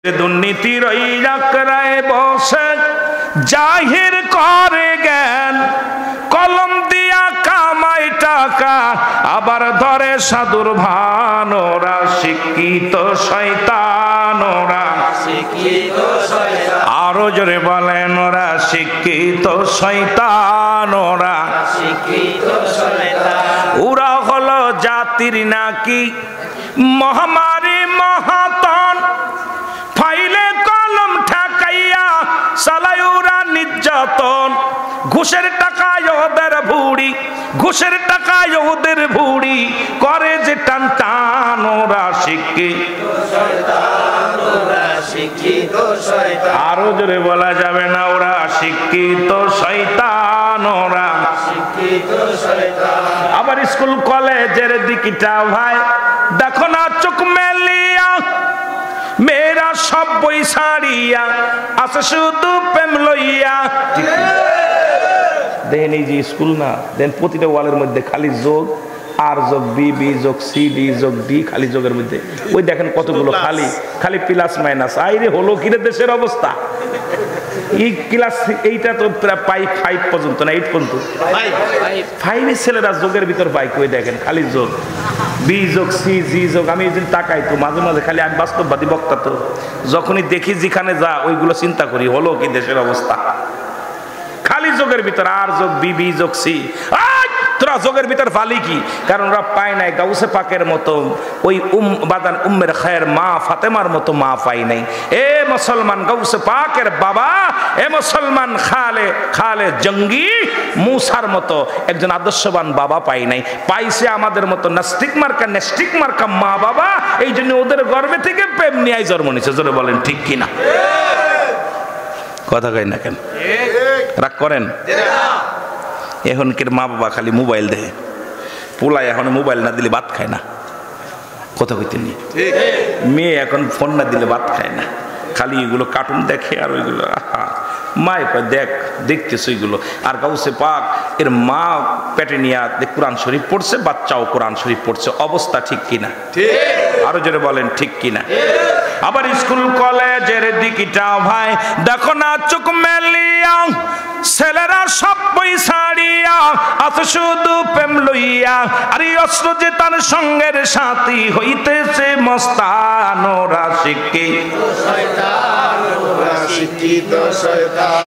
দুর্নীতির ওই আঁকড়ায় বসে জাহির করে জ্ঞান, কলম দিয়া কামাই টাকা আবার ধরে সাধুর ভান। ওরা শিক্ষিত শয়তান, ওরা শিক্ষিত শয়তান। আরো জোরে বলেন, ওরা শিক্ষিত শয়তান, ওরা শিক্ষিত শয়তান। ওরা হলো জাতির নাকি মহামারী মহাতন, ফাইলে কলম ঠেকাইয়া চালায় ওরা নির্যাতন। ঘুষের টাকায় ওদের ভুড়ি, ঘুষের টাকায় ওদের ভুড়ি করে যে টান টান। ওরা শিক্ষিত শয়তান, ওরা শিক্ষিত শয়তান। আরো জোরে বলা যাবে না, ওরা শিক্ষিত শয়তান, ওরা শিক্ষিত শয়তান। আবার স্কুল কলেজের দিকটা ভাই দেখো না চোখ মেলিয়া, মেয়েরা সব বই ছাড়িয়া আছে শুধু প্রেম লইয়া। দেখেন এই যে স্কুল না, দেন প্রতিটা ওয়ালের মধ্যে খালি যোগ, আর যোগ বি, বি যোগ সি, ডি যোগ ডি, খালি যোগের মধ্যে ওই দেখেন কতগুলো খালি খালি প্লাস মাইনাস। আইরে হলো কিরে দেশের অবস্থা। এই ক্লাস এইটা তো প্রায় 5 পর্যন্ত না 8 পর্যন্ত, 5 ছেলেরা যোগের ভিতর পাই কই দেখেন খালি যোগ, বি যোগ সি, জি যোগ। আমি এই দিন তাকাই তো মাঝে মাঝে, খালি আমি বাস্তববাদী বক্তা তো, যখনই দেখি যেখানে যা ওইগুলো চিন্তা করি হলো কি দেশের অবস্থা। খালি যোগের ভিতর আর যোগ বি, বি যোগ সি। তোরা যোগের ভিতর ফালি কি? কারণ ওরা পায় নাই গাউসে পাকের মতো ওই বাদান উম্মের খায়ের মা ফাতেমার মতো মা পাই নাই। এ মুসলমান গাউসে পাকের বাবা, এ মুসলমান খালে খালে জঙ্গি মুসার মতো একজন আদর্শবান বাবা পাই নাই। পাইছে আমাদের মতো নাস্তিক মার্কা নেস্টিক মার্কা মা বাবা। এই জন্য ওদের গর্ভে থেকে প্রেম নিয়ে জন্ম নিচ্ছে। জোরে বলেন ঠিক কিনা? কথা কই না কেন? রাগ করেন? এখনকার মা বাবা খালি মোবাইল দেয়, পোলাই এখন মোবাইল না দিলে ভাত খায় না। কথা কইতে নি, মেয়ে এখন ফোন না দিলে ভাত খায় না, খালি এগুলো কার্টুন দেখে আর ওইগুলো মায় কয় দেখ দেখতেছ ওইগুলো। আর গাউসে পাক এর মা পেটে নিয়ে কোরআন শরীফ পড়ছে, বাচ্চাও কোরআন শরীফ পড়ছে। অবস্থা ঠিক কিনা? আরো জোরে বলেন ঠিক কিনা? আবার স্কুল কলেজের দিকটা ভাই দেখো না চোখ মেলিয়া, ছেলেরা সব বই ছাড়িয়া আছে শুধু প্রেম লইয়া। আর এই অস্ত্র যে তার সঙ্গের সাথী হইতেছে মস্তান। ওরা শিক্ষিত শয়তান, ওরা শিক্ষিত শয়তান।